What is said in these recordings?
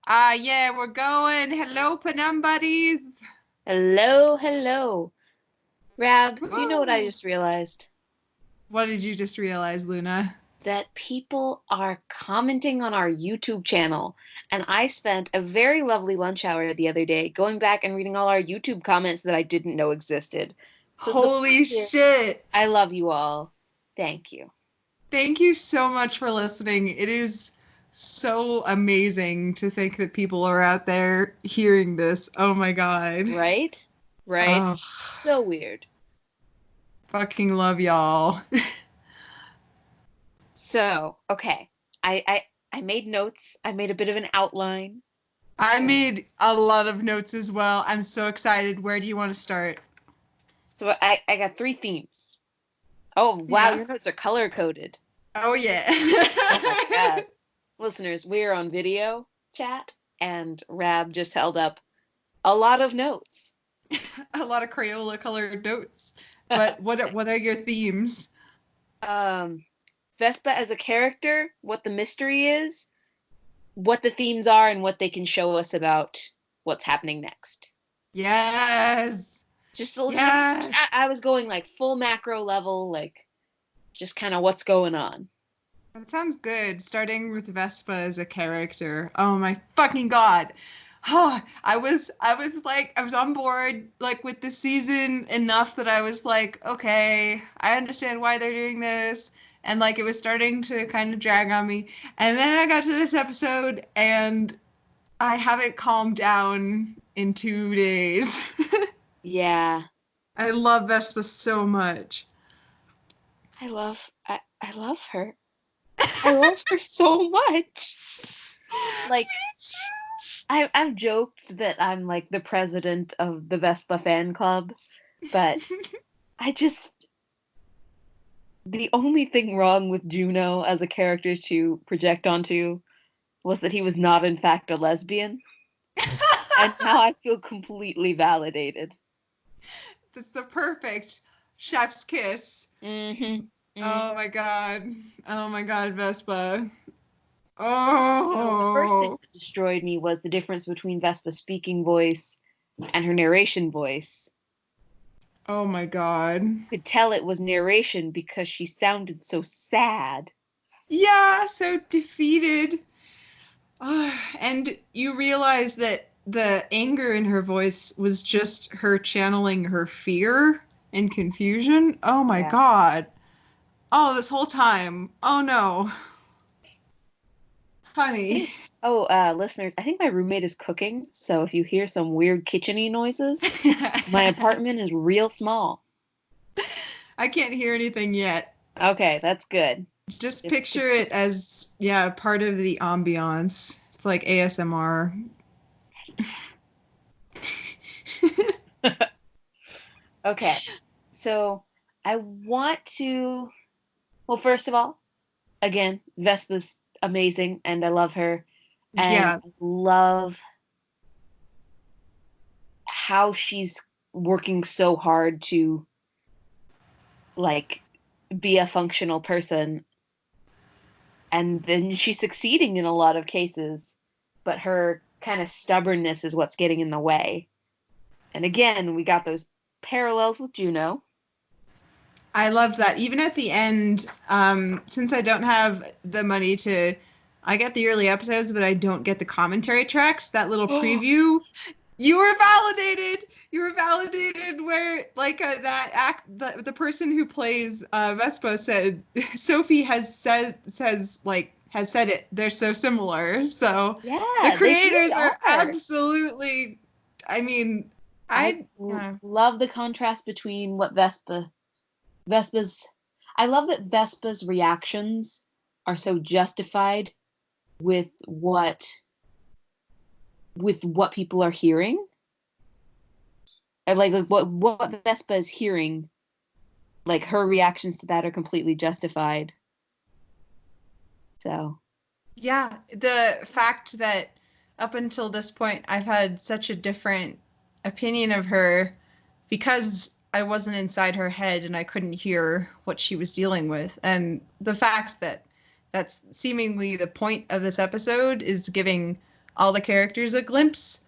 Yeah, we're going. Hello, Penumbuddies. Hello, hello. Rab, do you know what I Woo. just realized? What did you just realize, Luna? That people are commenting on our YouTube channel. And I spent a very lovely lunch hour the other day going back and reading all our YouTube comments that I didn't know existed. So the point Holy here, shit. I love you all. Thank you. Thank you so much for listening. It is so amazing to think that people are out there hearing this. Oh my God. Right? Right? Oh, So weird. fucking love y'all. So, okay. I made notes. I made a bit of an outline. I made a lot of notes as well. I'm so excited. Where do you want to start? So I got three themes. Oh, wow, Yeah. your notes are color coded. Oh, yeah. Oh my God. Listeners, we're on video chat, and Rab just held up a lot of notes. A lot of Crayola colored notes. But what are your themes? um, Vespa as a character, what the mystery is, what the themes are, and what they can show us about what's happening next. Yes. Yes. I was going like full macro level, like just kind of what's going on. That sounds good. Starting with Vespa as a character. Oh my fucking god. Oh, I was on board like with the season enough that I was like, okay, I understand why they're doing this. And like it was starting to kind of drag on me. And then I got to this episode and I haven't calmed down in 2 days. Yeah, I love Vespa so much. I love her. I love her so much. Like I've joked that I'm like the president of the Vespa fan club, but I just the only thing wrong with Juno as a character to project onto was that he was not in fact a lesbian, and now I feel completely validated. It's the perfect chef's kiss. Mm-hmm. Oh Mm. my god. Oh my god, Vespa. The first thing Oh. that destroyed me was the difference between Vespa's speaking voice and her narration voice. Oh my god. You could tell it was narration because she sounded so sad. Yeah, so defeated. And you realize that the anger in her voice was just her channeling her fear and confusion. Oh my Yeah. god. Oh, this whole time. Oh no. Honey. Listeners, I think my roommate is cooking, so if you hear some weird kitcheny noises, my apartment is real small. I can't hear anything yet. Okay, that's good. Just If picture it as, yeah, part of the ambiance. It's like ASMR. okay, so I want to. Well, first of all, again, Vespa's amazing, and I love her, and Yeah, I love how she's working so hard to like be a functional person, and then she's succeeding in a lot of cases, but her kind of stubbornness is what's getting in the way. And again, we got those parallels with Juno. I loved that. Even at the end, since I don't have the money to, I get the early episodes, but I don't get the commentary tracks. That little preview, you were validated. You were validated. Where like that act, the person who plays Vespa said, Sophie has said it. They're so similar. So the Yeah, they really creators are are. absolutely. I mean, I I yeah. love the contrast between what Vespa's I love that Vespa's reactions are so justified with what people are hearing. And like what Vespa is hearing, like her reactions to that are completely justified. So, Yeah, the fact that up until this point I've had such a different opinion of her because I wasn't inside her head and I couldn't hear what she was dealing with. And the fact that that's seemingly the point of this episode is giving all the characters a glimpse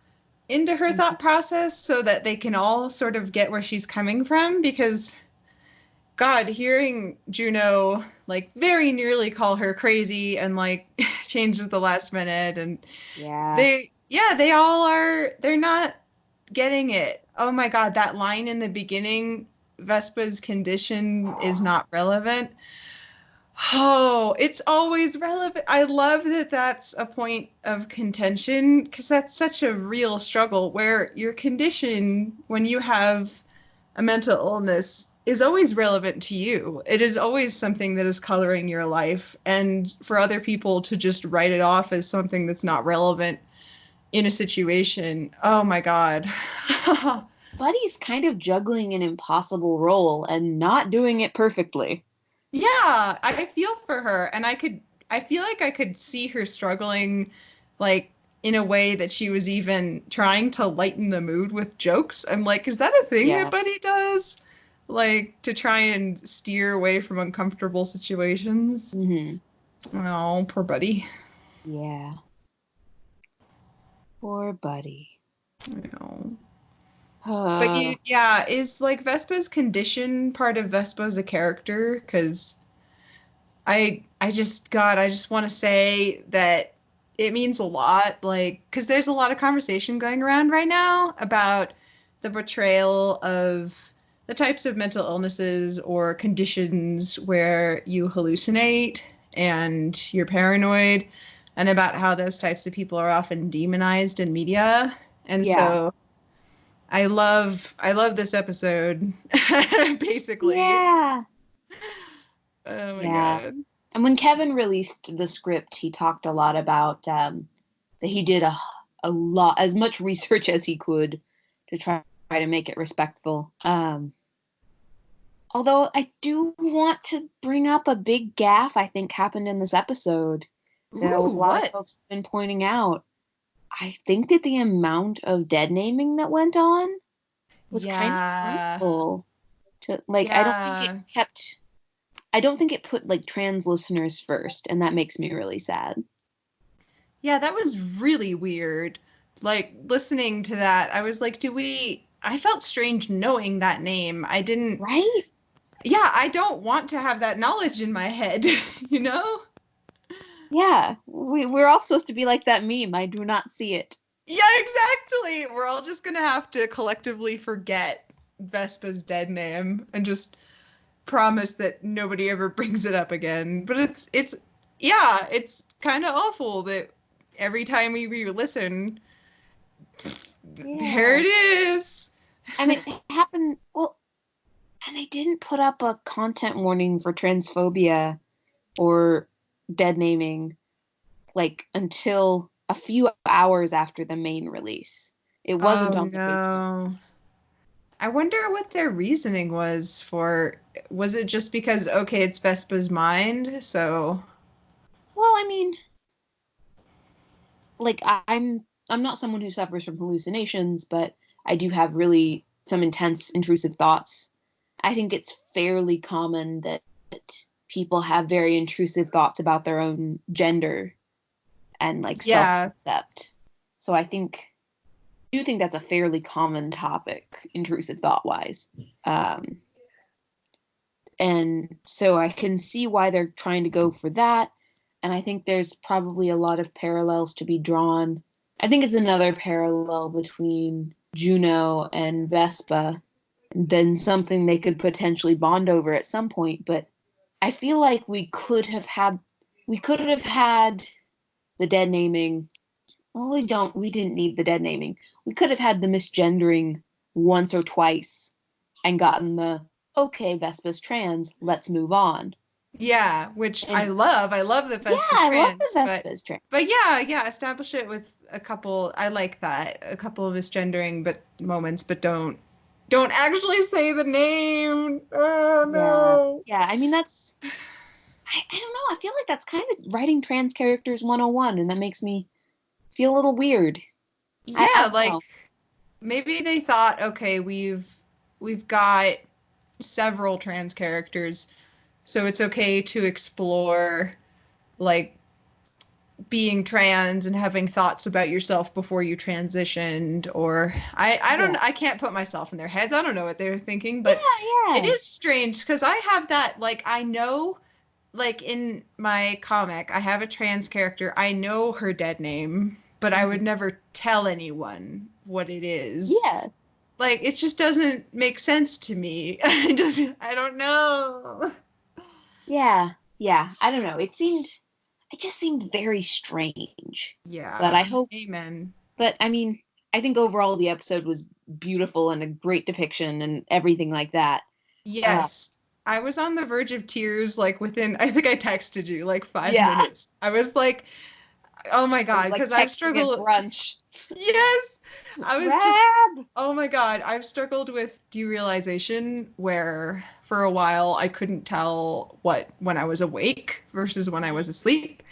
into her Mhm. thought process so that they can all sort of get where she's coming from. Because God, hearing Juno like very nearly call her crazy and like change at the last minute, and Yeah. they all are, they're not getting it. Oh my God, that line in the beginning, Vespa's condition is not relevant. Oh, it's always relevant. I love that that's a point of contention because that's such a real struggle where your condition, when you have a mental illness, is always relevant to you. It is always something that is coloring your life. And for other people to just write it off as something that's not relevant in a situation, oh my God. Buddy's kind of juggling an impossible role and not doing it perfectly. Yeah, I feel for her, and I feel like I could see her struggling, like in a way that she was even trying to lighten the mood with jokes. I'm like, is that a thing that Yeah. Buddy does? Like to try and steer away from uncomfortable situations? Hmm. Oh, poor Buddy. Yeah. Poor Buddy. You know. But Uh, yeah, is like Vespa's condition part of Vespa as a character? Because I just want to say that it means a lot, like, because there's a lot of conversation going around right now about the portrayal of the types of mental illnesses or conditions where you hallucinate and you're paranoid, and about how those types of people are often demonized in media. And yeah. so I love this episode, basically. Yeah. Oh my Yeah. God. And when Kevin released the script, he talked a lot about that he did a lot, as much research as he could to try to make it respectful. Although I do want to bring up a big gaffe I think happened in this episode that a Ooh, lot of what? folks have been pointing out. I think that the amount of dead naming that went on was kind of Yeah. harmful to like Yeah. I don't think it put like trans listeners first, and that makes me really sad. Yeah, that was really weird. Like listening to that, I was like, I felt strange knowing that name. I didn't, Right? yeah, I don't want to have that knowledge in my head, you know? Yeah. We're all supposed to be like that meme. I do not see it. Yeah, exactly. We're all just gonna have to collectively forget Vespa's dead name and just promise that nobody ever brings it up again. But yeah, it's kind of awful that every time we re-listen, there Yeah. it is. And it happened, well, and they didn't put up a content warning for transphobia or dead naming like until a few hours after the main release. It Oh wasn't on the Patreon. no. I wonder what their reasoning was for. Was it just because, okay, it's Vespa's mind? So, Well, I mean, like I'm not someone who suffers from hallucinations, but I do have really some intense intrusive thoughts. I think it's fairly common that people have very intrusive thoughts about their own gender and like yeah. self-concept. So I do think that's a fairly common topic, intrusive thought wise. Um, and so I can see why they're trying to go for that. And I think there's probably a lot of parallels to be drawn. I think it's another parallel between Juno and Vespa, then something they could potentially bond over at some point. But I feel like we could have had the dead naming. Well, we didn't need the dead naming. We could have had the misgendering once or twice and gotten the okay, Vespa's trans, let's move on. Yeah, which I And love. I love that yeah, Vespa's I love the trans, Vespa's trans. but yeah, yeah, establish it with a couple. I like that. A couple of misgendering but moments, but don't actually say the name. Oh Yeah. no. Yeah, I mean I don't know, I feel like that's kind of writing trans characters 101 and that makes me feel a little weird. I Yeah, don't like know. maybe they thought, okay, we've got several trans characters, so it's okay to explore like being trans and having thoughts about yourself before you transitioned, or I don't, Yeah. I can't put myself in their heads. I don't know what they're thinking, but Yeah, it yeah. is strange because I have that, like, I know, like in my comic, I have a trans character. I know her dead name, but I would Mhm. never tell anyone what it is. Yeah. Like, it just doesn't make sense to me. I don't know. Yeah. Yeah. I don't know. It just seemed very strange. But I Yeah, hope, amen. but I mean, I think overall the episode was beautiful and a great depiction and everything like that. Uh, Yes. I was on the verge of tears, like within, I think I texted you like five yeah. minutes. I was like, oh my I was God, like because I've texting at struggled. brunch. Yes. I was just, Rab! oh my God, I've struggled with derealization where for a while I couldn't tell what when I was awake versus when I was asleep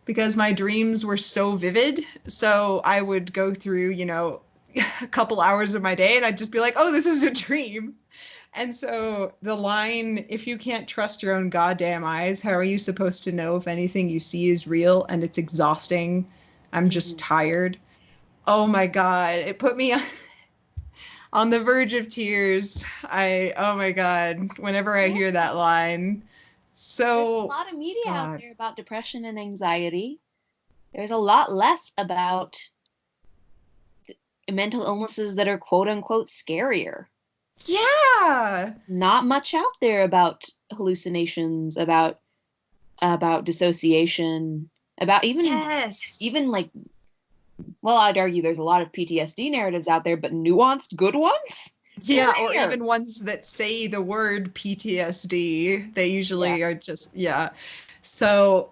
because my dreams were so vivid. So I would go through, a couple hours of my day and I'd just be like, oh, this is a dream. And so the line, if you can't trust your own goddamn eyes, how are you supposed to know if anything you see is real? And it's exhausting. I'm just Mhm. tired. Oh my God. It put me on the verge of tears. Oh my God. Whenever I Yeah. hear that line. There's a So, lot of media out God. there about depression and anxiety. There's a lot less about mental illnesses that are quote unquote scarier. Yeah. Not much out there about hallucinations, about dissociation, about even Yes. like, well, I'd argue there's a lot of PTSD narratives out there, but nuanced good ones? Yeah, or Rare. even ones that say the word PTSD. They Yeah. usually are just, yeah. So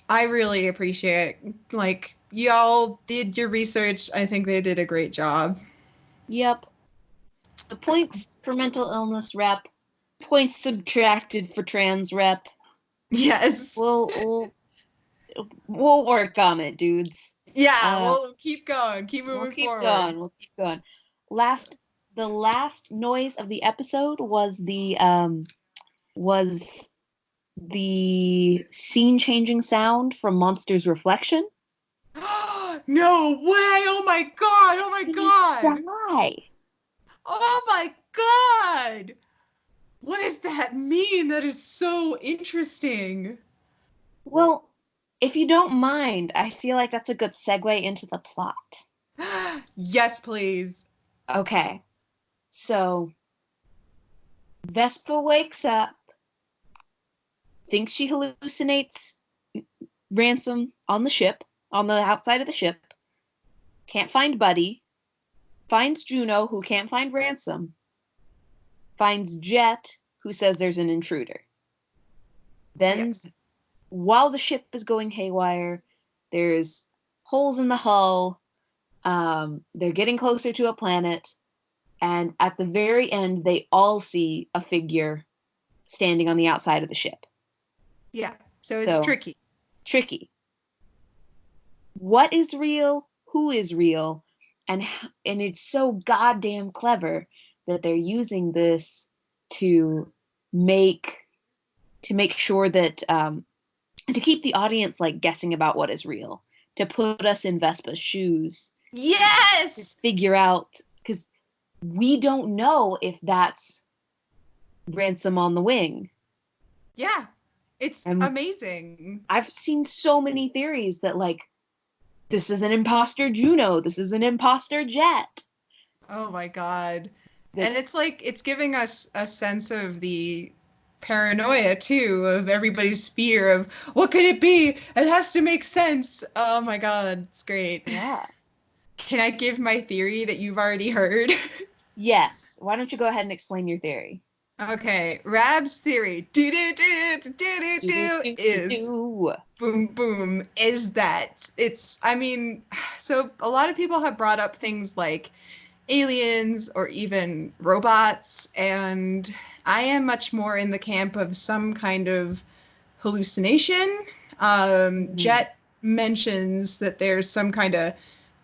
I really appreciate, like, y'all did your research. I think they did a great job. Yep. The points for mental illness rep, points subtracted for trans rep. Yes. We'll we'll work on it, dudes. Yeah, Uh, we'll keep going, keep we'll moving keep forward. going. We'll keep going. Last, the last noise of the episode was the scene changing sound from Monster's reflection. No way! Oh my God! Oh my They God! die. Oh my God! What does that mean? That is so interesting. Well, if you don't mind, I feel like that's a good segue into the plot. Yes, please. Okay, so Vespa wakes up, thinks she hallucinates Ransom on the ship, on the outside of the ship, can't find Buddy, finds Juno, who can't find Ransom, finds Jet, who says there's an intruder. Then, Yes. while the ship is going haywire, there's holes in the hull. They're getting closer to a planet, and at the very end, they all see a figure standing on the outside of the ship. Yeah. So it's So, tricky. tricky. What is real? Who is real? And it's so goddamn clever that they're using this to make make sure that to keep the audience like guessing about what is real, to put us in Vespa's shoes, to Yes. figure out, because we don't know if that's Ransom on the wing. Yeah. It's And amazing. I've seen so many theories that like this is an imposter Juno, this is an imposter Jet. Oh my God. That And it's like it's giving us a sense of the paranoia too, of everybody's fear of what could it be? It has to make sense. Oh my God, it's great. yeah. Can I give my theory that you've already heard? Yes. Why don't you go ahead and explain your theory? Okay, Rab's theory do do do do do Do do do do do is do. boom boom is that it's, I mean, so a lot of people have brought up things like aliens or even robots, and I am much more in the camp of some kind of hallucination. Mhm. Jet mentions that there's some kind of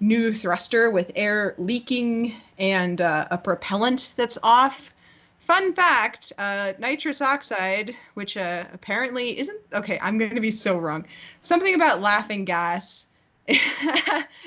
new thruster with air leaking and a propellant that's off. Fun fact, nitrous oxide, which apparently isn't, okay, I'm going to be so wrong. Something about laughing gas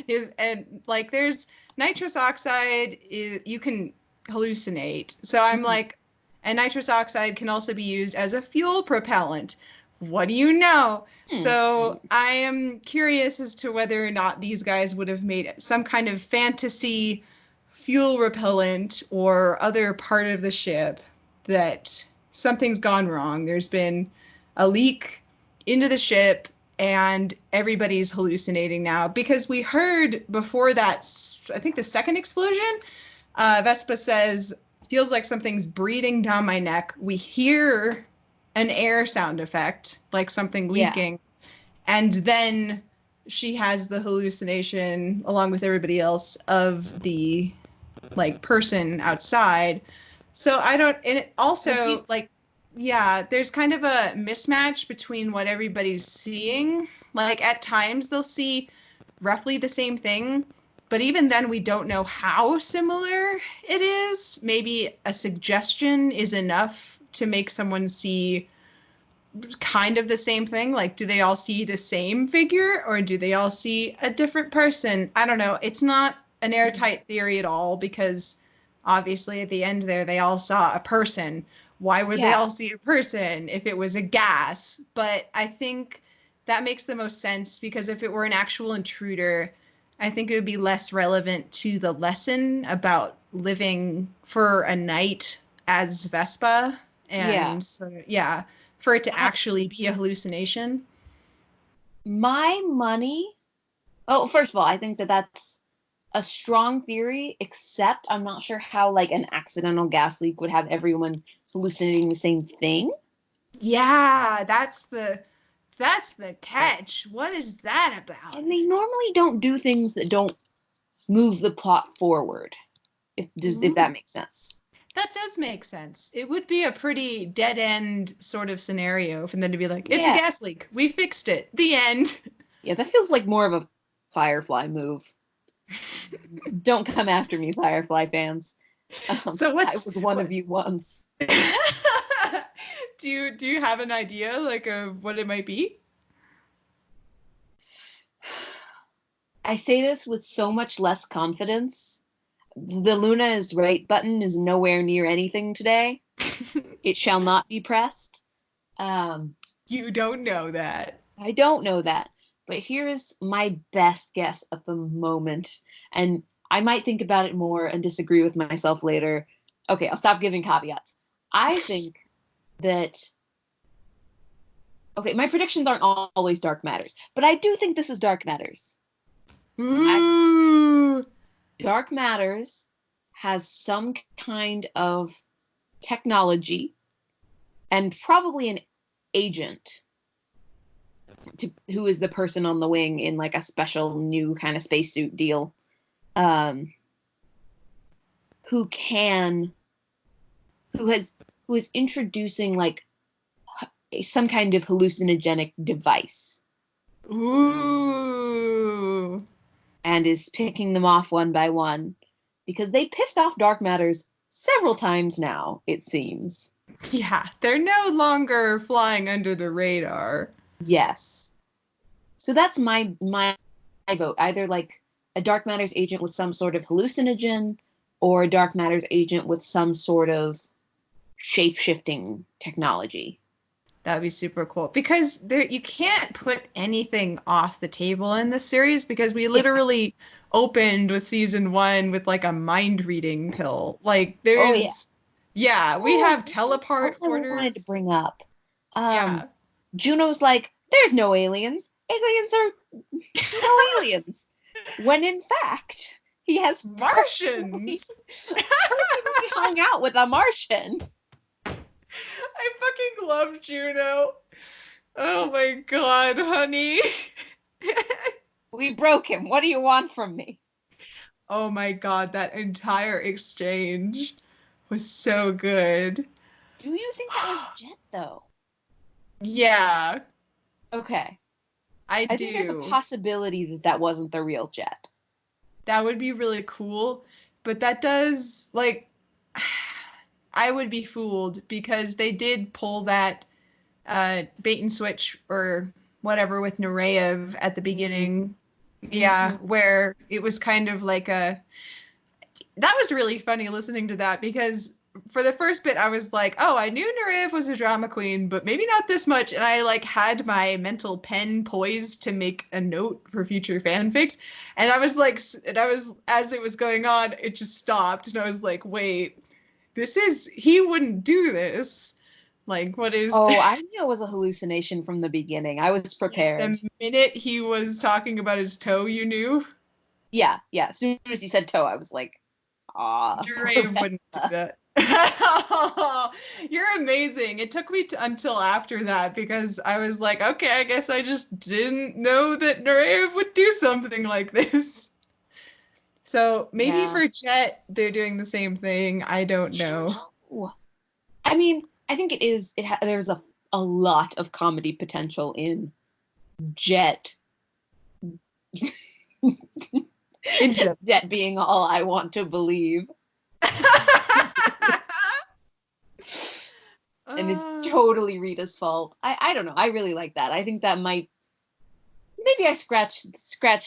is, and like there's nitrous oxide is, you can hallucinate. So I'm Mhm. like, and nitrous oxide can also be used as a fuel propellant. What do you know? Hmm. So I am curious as to whether or not these guys would have made some kind of fantasy fuel repellent or other part of the ship that something's gone wrong. There's been a leak into the ship and everybody's hallucinating now because we heard before that, I think the second explosion, Vespa says, feels like something's breathing down my neck. We hear an air sound effect, like something Yeah. leaking. And then she has the hallucination along with everybody else of the like person outside. So I don't, and it I do. also like, yeah, there's kind of a mismatch between what everybody's seeing. Like at times they'll see roughly the same thing, but even then we don't know how similar it is. Maybe a suggestion is enough to make someone see kind of the same thing. Like, do they all see the same figure or do they all see a different person? I don't know. It's not an airtight theory at all because obviously at the end there they all saw a person. Why would they Yeah. all see a person if it was a gas? But I think that makes the most sense because if it were an actual intruder, I think it would be less relevant to the lesson about living for a night as Vespa. Yeah. And so, yeah, for it to I actually be a hallucination. my money. Oh, first of all, I think that that's a strong theory, except I'm not sure how like an accidental gas leak would have everyone hallucinating the same thing. Yeah, that's the catch. What is that about? And they normally don't do things that don't move the plot forward. If Ooh, that makes sense. that does make sense. It would be a pretty dead end sort of scenario for them to be like, it's a Yeah. gas leak. We fixed it. The end. Yeah, that feels like more of a Firefly move. Don't come after me, Firefly fans. So I what's was one of what you once. do you have an idea like of what it might be? I say this with so much less confidence. The Luna is right button is nowhere near anything today. It shall not be pressed. Um, You don't know that. I don't know that, but here's my best guess at the moment. And I might think about it more and disagree with myself later. Okay, I'll stop giving caveats. I think that, okay, my predictions aren't always Dark Matters, but I do think this is Dark Matters. I, Ooh. Dark Matters has some kind of technology and probably an agent who is the person on the wing in like a special new kind of spacesuit deal, um, who can who has who is introducing like some kind of hallucinogenic device Ooh. and is picking them off one by one because they pissed off Dark Matters several times now, it seems. Yeah, they're no longer flying under the radar. Yes. So that's my vote. Either like a Dark Matters agent with some sort of hallucinogen or a Dark Matters agent with some sort of shape shifting technology. That would be super cool because there you can't put anything off the table in this series because we Yeah. literally opened with season one with like a mind reading pill. Like Oh yeah. there's yeah, we Oh, have there's something teleport else I wanted to porters. bring up. Um, Yeah. Juno's like, there's no aliens. Aliens are no aliens. When in fact, he has personally Martians. personally hung out with a Martian. I fucking love Juno. Oh my god, honey. We broke him. What do you want from me? Oh my god, that entire exchange was so good. Do you think that was Jet though? Yeah, Okay. I I think there's a do. possibility that that wasn't the real Jet. That would be really cool, but that does like I would be fooled because they did pull that bait and switch or whatever with Nureyev at the beginning. Yeah, Mm-hmm. where it was kind of like that was really funny listening to that because for the first bit I was like, oh, I knew Nureyev was a drama queen, but maybe not this much. And I like had my mental pen poised to make a note for future fanfics. And I was like, and I was, as it was going on, it just stopped. And I was like, wait, he wouldn't do this. Like, what is. Oh, I knew it was a hallucination from the beginning. I was prepared. The minute he was talking about his toe, you knew? Yeah, yeah. As soon as he said toe, I was like, ah, poor Nureyev wouldn't do Vespa. that. You're amazing. It took me until after that because I was like, okay, I guess I just didn't know that Nureyev would do something like this. So maybe Yeah. for Jet, they're doing the same thing. I don't know. No. I mean, I think it is. There's a lot of comedy potential in Jet. In Jet. Jet being all I want to believe, and it's uh, totally Rita's fault. I don't know. I really like that. I think that might. Maybe I scratch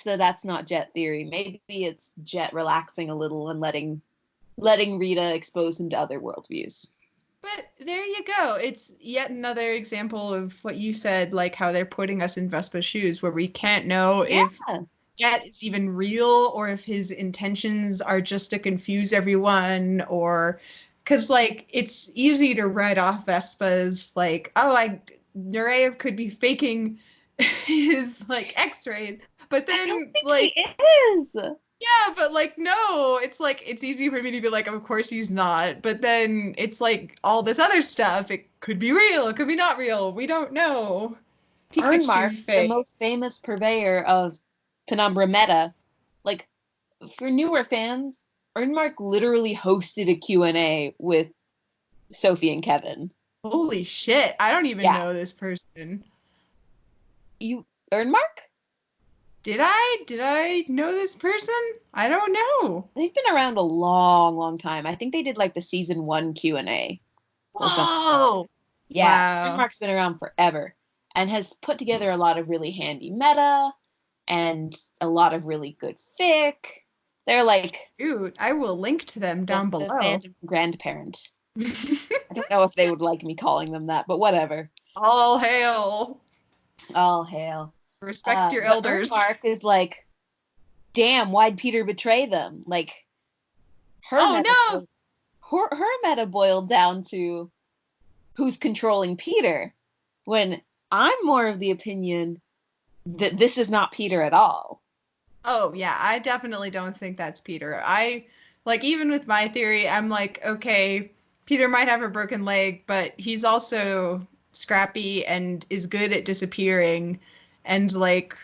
the that's not Jet theory. Maybe it's Jet relaxing a little and letting Rita expose him to other worldviews. but there you go. It's yet another example of what you said, like how they're putting us in Vespa's shoes, where we can't know Yeah. if yet it's even real or if his intentions are just to confuse everyone or because like it's easy to write off Vespa's like, oh, I Nureyev could be faking his like x-rays, but I don't then think he like is. yeah, but like no, it's like it's easy for me to be like, of course he's not, but then it's like all this other stuff, it could be real, it could be not real, we don't know. Pikachu Ernmark, the most face. famous purveyor of Penumbra meta, like for newer fans, Ernmark literally hosted a Q&A with Sophie and Kevin. Holy shit, I don't even Yeah. know this person. You Ernmark? Did I know this person? I don't know. They've been around a long, long time. I think they did like the season 1 Q&A or something. Whoa. Yeah, Wow. Ernmark's been around forever and has put together a lot of really handy meta and a lot of really good fic. They're like Dude, I will link to them down the below. fandom grandparent. I don't know if they would like me calling them that, but whatever. All hail. All hail. Respect your But elders. Ernmark is like, damn, why'd Peter betray them? Like her Oh meta, no. her meta boiled down to who's controlling Peter. When I'm more of the opinion that this is not Peter at all. Oh yeah, I definitely don't think that's Peter. I like even with my theory, I'm like, okay, Peter might have a broken leg, but he's also scrappy and is good at disappearing. And like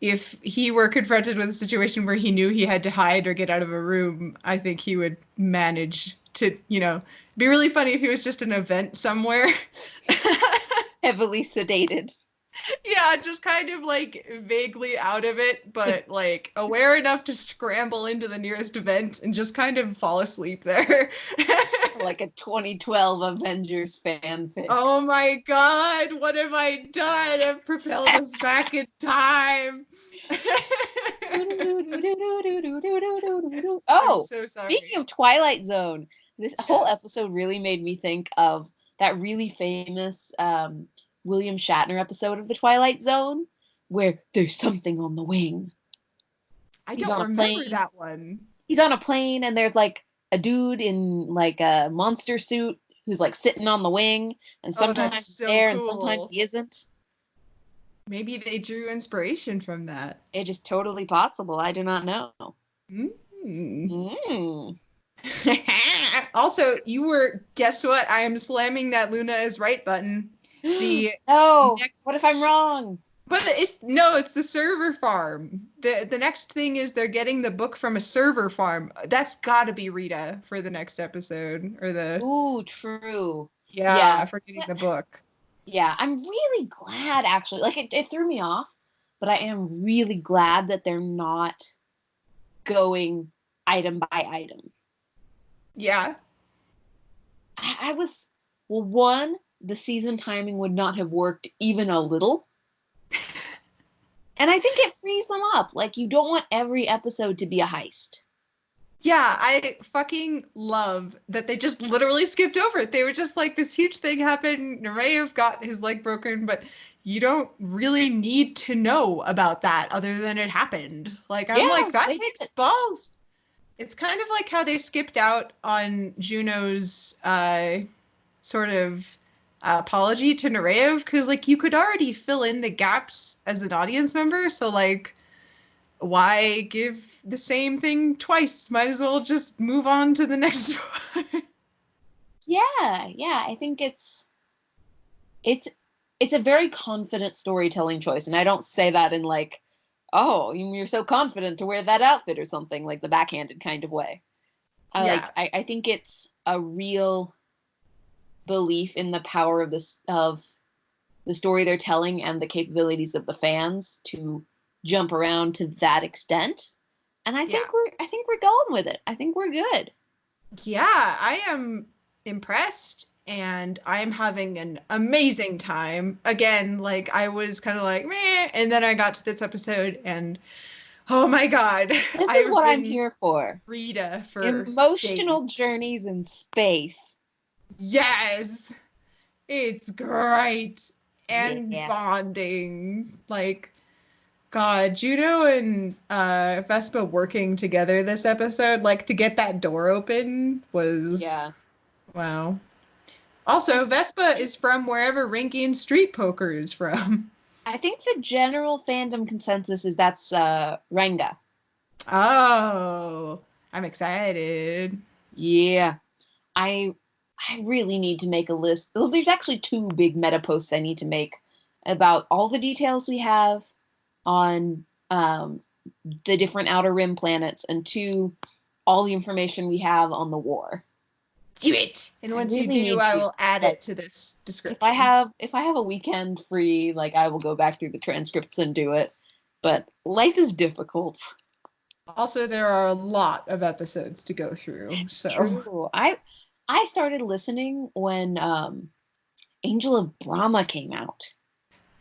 if he were confronted with a situation where he knew he had to hide or get out of a room, I think he would manage to, be really funny if he was just an event somewhere. Heavily sedated. Yeah, just kind of like vaguely out of it, but like aware enough to scramble into the nearest event and just kind of fall asleep there. Like a 2012 Avengers fanfic. Oh my God, what have I done? I've propelled us back in time. I'm Oh, so speaking sorry. of Twilight Zone, this whole Yes. episode really made me think of that really famous William Shatner episode of The Twilight Zone where there's something on the wing. I He's don't on a remember plane. that one. He's on a plane and there's like a dude in like a monster suit who's like sitting on the wing and Oh, that's sometimes he's so there and sometimes cool. he isn't. Maybe they drew inspiration from that. It is totally possible. I do not know. Mm. Mm. Also, guess what? I am slamming that Luna is right button. The No. What if I'm next, wrong? but it's the server farm. The next thing is they're getting the book from a server farm. That's got to be Rita for the next episode or Ooh, true. Yeah. yeah, for getting the book. Yeah. I'm really glad actually. Like it threw me off, but I am really glad that they're not going item by item. Yeah. I was, well, one, the season timing would not have worked even a little. And I think it frees them up. Like, you don't want every episode to be a heist. Yeah, I fucking love that they just literally skipped over it. They were just like, this huge thing happened. Nureyev got his leg broken, but you don't really need to know about that other than it happened. Like, I'm Yeah, like, that they makes did. balls. It's kind of like how they skipped out on Juno's sort of apology to Nureyev, because like you could already fill in the gaps as an audience member. So like, why give the same thing twice? Might as well just move on to the next one. Yeah, yeah. I think it's it's a very confident storytelling choice, and I don't say that in like, oh, you're so confident to wear that outfit or something, like the backhanded kind of way. Yeah, I think it's a real belief in the power of this of the story they're telling and the capabilities of the fans to jump around to that extent. And yeah, I think we're going with it. I think we're good. yeah. I am impressed and I'm having an amazing time. Again, like I was kind of like, meh, and then I got to this episode and oh my God, This is I've what I'm been here for. Rita for days. Emotional journeys in space. Yes, it's great. And Yeah. bonding. Like, God, Juno and Vespa working together this episode, like to get that door open was Yeah. wow. Also, Vespa is from wherever Rinky Street Poker is from. I think the general fandom consensus is that's Renga. Oh, I'm excited. Yeah. I I really need to make a list. Well, there's actually two big meta posts I need to make about all the details we have on the different outer rim planets, and two, all the information we have on the war. Do it. And I once you really do, need I to. will add Like, it to this description. if I have a weekend free, like I will go back through the transcripts and do it. But life is difficult. Also, there are a lot of episodes to go through, so True. I started listening when Angel of Brahma came out.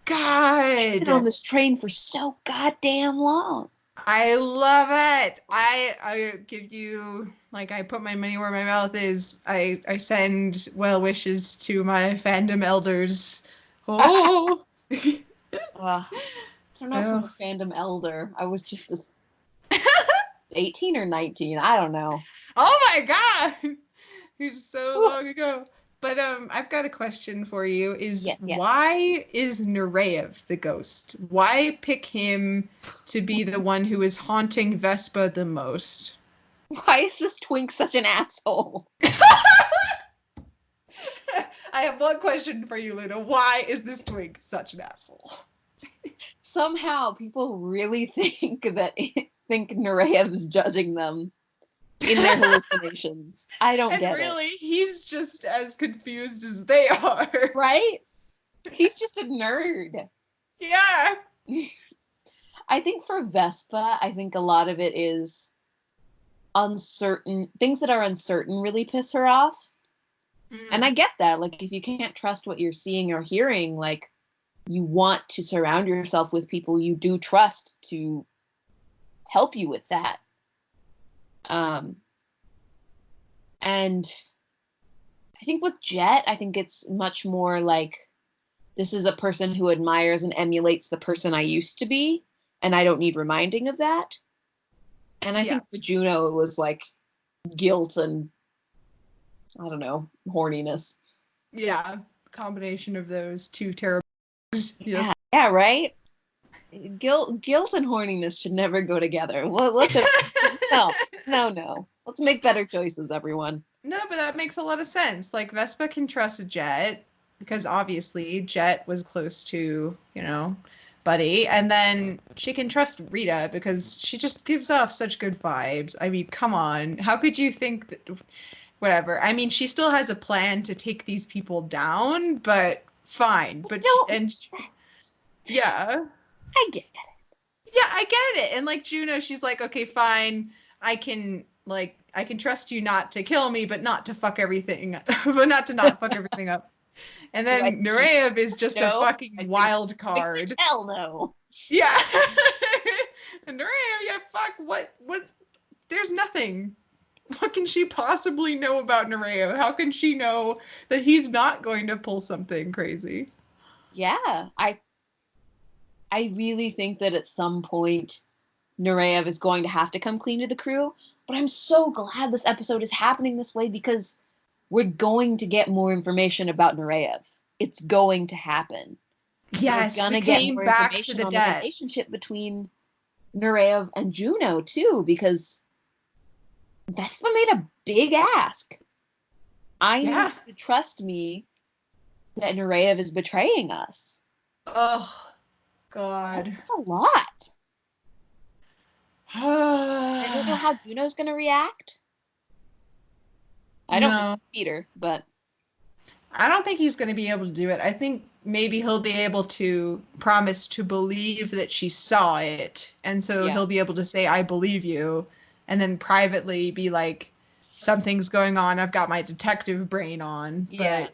Been on God, this train for so goddamn long. I love it. I give you like I put my money where my mouth is. I send well wishes to my fandom elders. Oh, I don't know if I'm oh. a fandom elder. I was just a 18 or 19. I don't know. Oh my God, it's so Whew. long ago. But I've got a question for you. Is Yes. why is Nureyev the ghost? Why pick him to be the one who is haunting Vespa the most? Why is this twink such an asshole? I have one question for you, Luna. Why is this twink such an asshole? Somehow people really think Nureyev is judging them in their hallucinations. I don't And get it. really, he's just as confused as they are. Right? He's just a nerd. Yeah. I think for Vespa, I think a lot of it is uncertain. Things that are uncertain really piss her off. And I Mm. get that. Like, if you can't trust what you're seeing or hearing, like, you want to surround yourself with people you do trust to help you with that. Um, and I think with Jet, I think it's much more like this is a person who admires and emulates the person I used to be, and I don't need reminding of that. And I Yeah. think for Juno, it was like guilt and I don't know, horniness. Yeah. Combination of those two terrible things. Yeah, Yes. yeah, right. Guilt and horniness should never go together. Let's no, no, no. Let's make better choices, everyone. No, but that makes a lot of sense. Like Vespa can trust Jet because obviously Jet was close to, Buddy, and then she can trust Rita because she just gives off such good vibes. I mean, come on. How could you think that whatever. I mean, she still has a plan to take these people down, but fine. But No, and yeah. I get it. Yeah, I get it. And like Juno, she's like, okay, fine. I can Like, I can trust you not to kill me, but not to fuck everything, but not fuck everything up. And Do I then think she's Nureyev is just a no? fucking I think wild fix it. card. Hell no. Yeah. And Nureyev, yeah, fuck, what, there's nothing. What can she possibly know about Nureyev? How can she know that he's not going to pull something crazy? Yeah, I really think that at some point Nureyev is going to have to come clean to the crew. But I'm so glad this episode is happening this way because we're going to get more information about Nureyev. It's going to happen. We're Yes, we gonna get came more back to information the on the debts. relationship between Nureyev and Juno too, because Vespa made a big ask. I need Yeah. you to trust me that Nureyev is betraying us. Oh, God. That's a lot. I don't know No. how Juno's gonna react. I don't think Peter, but I don't think he's going to be able to do it. I think maybe he'll be able to promise to believe that she saw it. And so yeah. he'll be able to say, I believe you. And then privately be like, something's going on. I've got my detective brain on. Yeah. But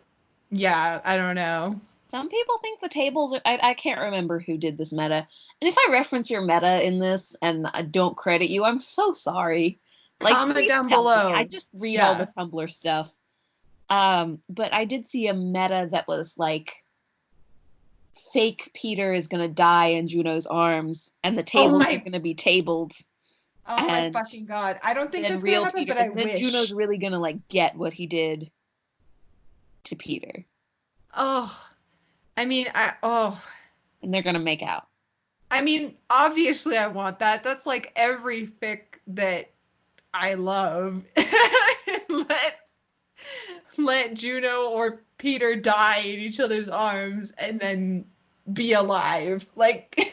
yeah, I don't know. Some people think the tables are. I can't remember who did this meta. And if I reference your meta in this and I don't credit you, I'm so sorry. Like, Comment please down tell me. I below. just read all the Yeah. Tumblr stuff. But I did see a meta that was like fake Peter is gonna die in Juno's arms, and the Oh tables are my, gonna be tabled, oh my and fucking God. I don't think then that's going to real happen, Peter, but I and then Juno's wish. really gonna like get what he did to Peter, Oh, I mean, and they're gonna make out. I mean, obviously I want that. That's like every fic that I love. let let Juno or Peter die in each other's arms and then be alive. Like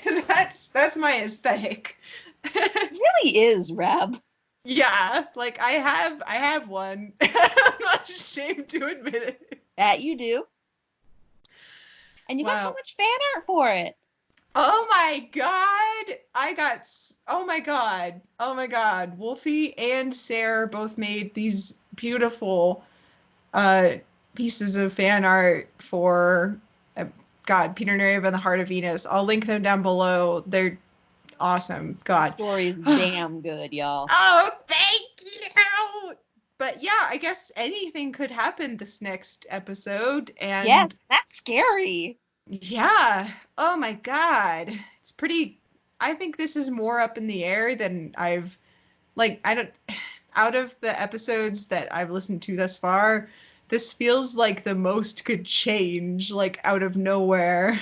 that's my aesthetic. It really is, Rab. Yeah, like I have one. I'm not ashamed to admit it. That you do, and you got so Wow. much fan art for it. Oh my god. Oh my god. Oh my god. Wolfie and Sarah both made these beautiful uh pieces of fan art for uh, God, Peter Nureyev and the Heart of Venus. I'll link them down below. They're awesome. The God. story is damn good, y'all. Oh, thank you. But yeah, I guess anything could happen this next episode. Yes, And that's scary. yeah, oh my God. It's pretty. I think this is more up in the air than I've, like, I don't, out of the episodes that I've listened to thus far, this feels like the most could change, like, out of nowhere.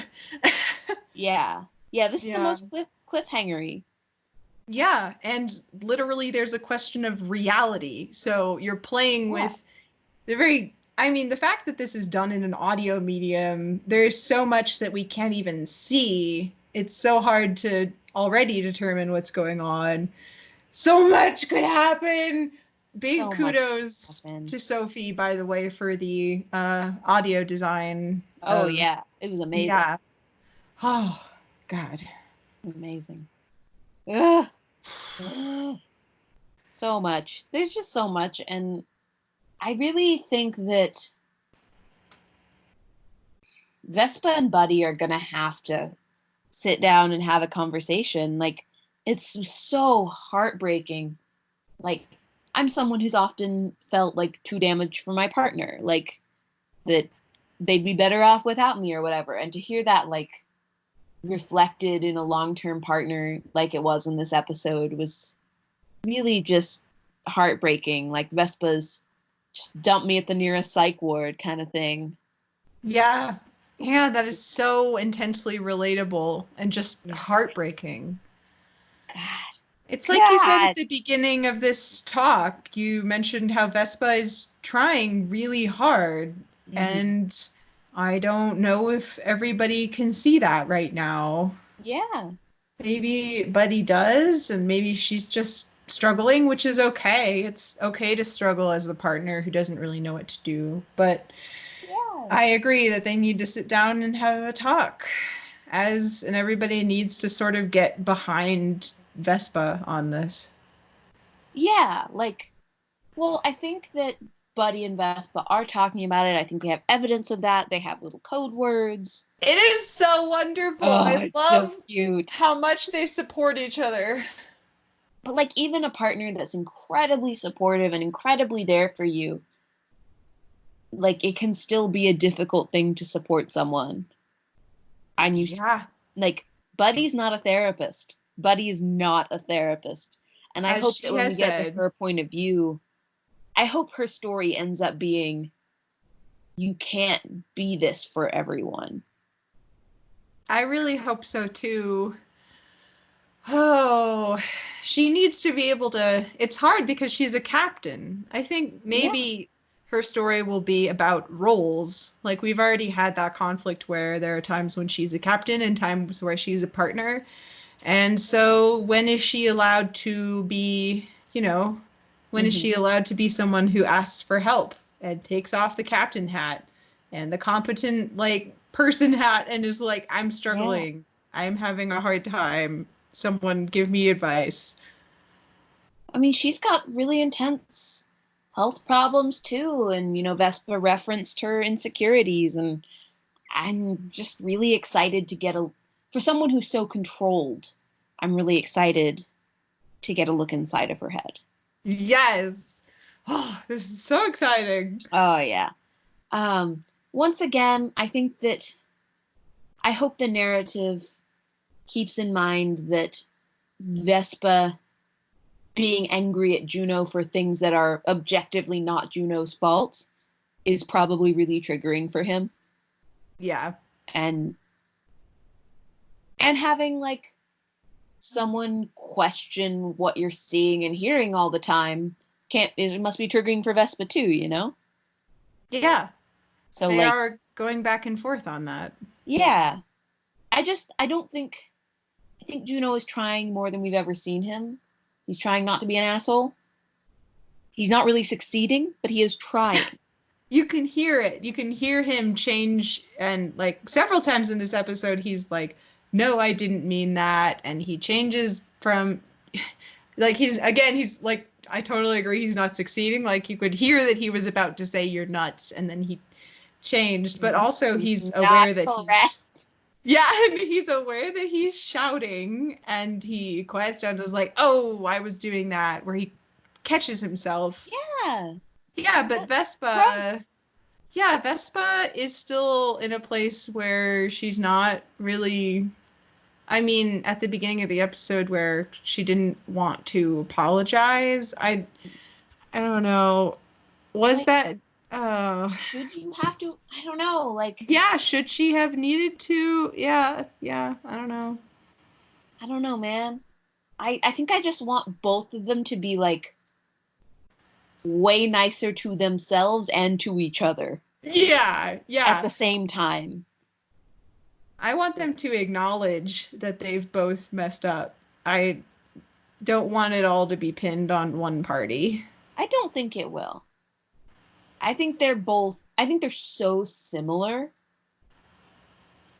Yeah, yeah. This is the Yeah. most cliffhangery. Yeah, and literally there's a question of reality. So you're playing Yeah, with the very, I mean, the fact that this is done in an audio medium, there's so much that we can't even see. It's so hard to already determine what's going on. So much could happen. Big so much kudos happened. to Sophie, by the way, for the audio design Oh of, yeah, it was amazing. yeah. Oh, God. It was amazing. Ugh. Ugh. So much. There's just so much, and I really think that Vespa and Buddy are gonna have to sit down and have a conversation. Like, it's so heartbreaking. Like, I'm someone who's often felt like too damaged for my partner, like that they'd be better off without me or whatever. And to hear that, like, reflected in a long term partner, like it was in this episode, was really just heartbreaking. Like, Vespa's just dump me at the nearest psych ward kind of thing. Yeah. Yeah, that is so intensely relatable and just Yeah. heartbreaking. God. It's like you said at God. the beginning of this talk, you mentioned how Vespa is trying really hard. Mm-hmm. And I don't know if everybody can see that right now. Yeah. Maybe Buddy does, and maybe she's just struggling, which is okay. It's okay to struggle as the partner who doesn't really know what to do. But Yeah. I agree that they need to sit down and have a talk, and everybody needs to sort of get behind Vespa on this. Yeah. Like, Well, I think that Buddy and Vespa are talking about it. I think we have evidence of that. They have little code words. It is so wonderful. Oh, I it's so love cute. how much they support each other. But like even a partner that's incredibly supportive and incredibly there for you, like it can still be a difficult thing to support someone. And Yeah, like Buddy's not a therapist. Buddy is not a therapist. And I as hope that she when we has get to said. her point of view, I hope her story ends up being you can't be this for everyone. I really hope so too. Oh, she needs to be able to. It's hard because she's a captain. I think Yeah. maybe her story will be about roles. Like we've already had that conflict where there are times when she's a captain and times where she's a partner. And so when is she allowed to be, when is Hmm. she allowed to be someone who asks for help and takes off the captain hat and the competent like person hat and is like, I'm Yeah. struggling. I'm having a hard time. Someone give me advice. I mean, she's got really intense health problems too. And, Vespa referenced her insecurities. And I'm just really excited to for someone who's so controlled, I'm really excited to get a look inside of her head. Yes. Oh, this is so exciting. Oh, yeah. Um, Once again, I hope the narrative keeps in mind that Vespa being angry at Juno for things that are objectively not Juno's fault is probably really triggering for him. Yeah. And having like someone question what you're seeing and hearing all the time it must be triggering for Vespa too. Yeah. So They like, are going back and forth on that. yeah. I don't think I think Juno is trying more than we've ever seen him. He's trying not to be an asshole. He's not really succeeding, but he is trying. You can hear it. You can hear him change. And like several times in this episode, he's like, no, I didn't mean that. And he changes from like he's like, I totally agree. He's not succeeding. Like you could hear that he was about to say you're nuts. And then he changed. But also he's Not aware that correct. yeah, and he's aware that he's shouting and he quiets down and is like, oh, I was doing that, where he catches himself. Yeah. Yeah, but That's growth. Vespa is still in a place where she's not really. I mean, at the beginning of the episode where she didn't want to apologize, I don't know. Was Like, that uh should you have to? I don't know. Like, yeah, should she have needed to? Yeah, I don't know. I don't know, man. I think I just want both of them to be like way nicer to themselves and to each other Yeah, at yeah. the same time. I want them to acknowledge that they've both messed up. I don't want it all to be pinned on one party. I don't think it will. I think they're so similar.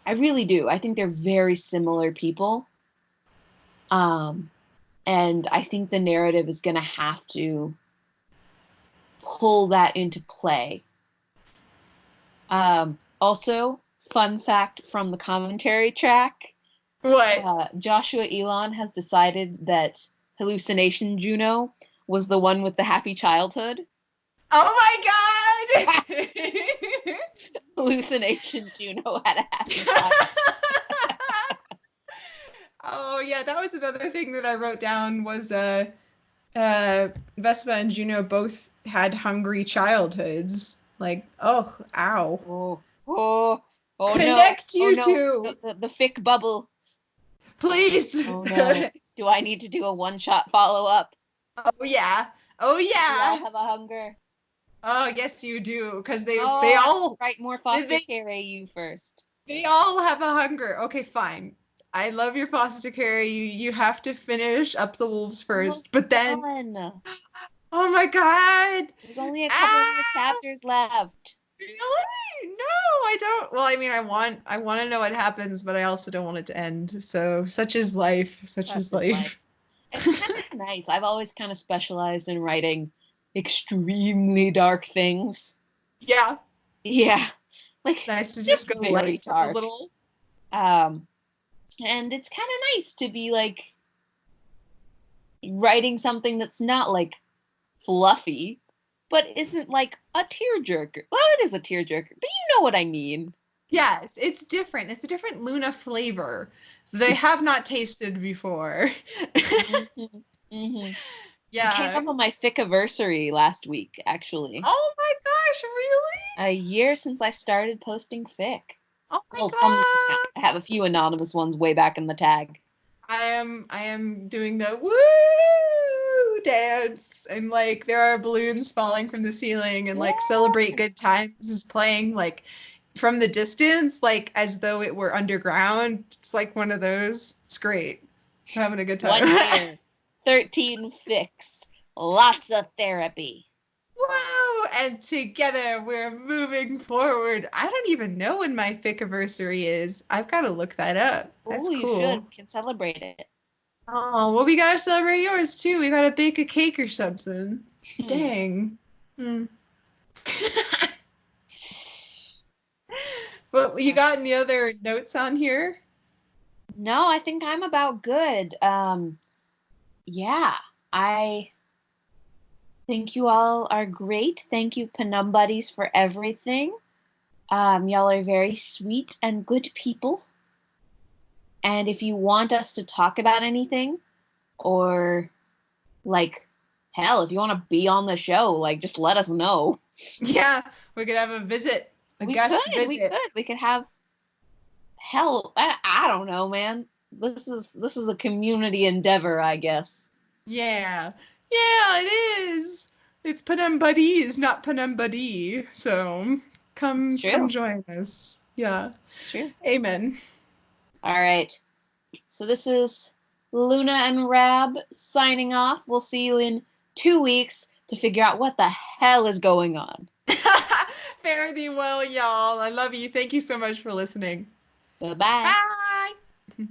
I really do. I think they're very similar people. Um, and I think the narrative is going to have to pull that into play. Also, fun fact from the commentary track, What? Joshua Elon has decided that Hallucination Juno was the one with the happy childhood. Oh my god! Hallucination Juno had a happy childhood. Oh yeah, that was another thing that I wrote down was Vespa and Juno both had hungry childhoods. Like, oh, ow. Oh, oh, oh no. Connect Oh you no. two, The fic bubble. please. Oh no. Do I need to do a one shot follow up? Oh yeah. Oh Do I yeah. have a hunger? Oh yes, you do, because they Oh, I have to all write more they, foster they care AU first. they all have a hunger. Okay, fine. I love your foster care. You have to finish up the wolves first, Almost but then done. oh my god. There's only a couple more Ah! chapters left. Really? No, I don't. Well, I mean, I want to know what happens, but I also don't want it to end. So, such is life. Such Such is is life. life. It's kind of nice. I've always kind of specialized in writing extremely dark things. Yeah. Yeah. Like Nice to just just go very light a dark. little. Um and it's kind of nice to be like writing something that's not like fluffy, but isn't like a tearjerker. Well, it is a tearjerker, but you know what I mean. Yes, it's different. It's a different Luna flavor they have not tasted before. Mm-hmm. Mm-hmm. It came Yeah. up on my Fic-iversary last week, actually. Oh my gosh, really? A year since I started posting fic. Oh my Well, from this account. god. I have a few anonymous ones way back in the tag. I am doing the woo dance and like there are balloons falling from the ceiling and like Yeah. celebrate good times is playing like from the distance like as though it were underground. It's like one of those. It's great. I'm having a good time. 1 year, 13 fics, lots of therapy. Whoa! And together we're moving forward. I don't even know when my fic-iversary is. I've got to look that up. Oh, That's you should. cool. We can celebrate it. Oh, well, we gotta celebrate yours too. We gotta bake a cake or something. Hmm. Dang. Hmm. But you got any other notes on here? No, I think I'm about good. Yeah, I think you all are great. Thank you, Penumbuddies, for everything. Y'all are very sweet and good people. And if you want us to talk about anything, or like, hell, if you want to be on the show, like, just let us know. Yeah, we could have a visit, a We could, guest we visit. could, we could have hell. I don't know, man. This is a community endeavor, I guess. Yeah. Yeah, it is. It's Penumbuddies, not Penumbuddy. So It's come true. join us. Yeah. It's true. Amen. All right. So this is Luna and Rab signing off. We'll see you in 2 weeks to figure out what the hell is going on. Fare thee well, y'all. I love you. Thank you so much for listening. Bye bye. Bye.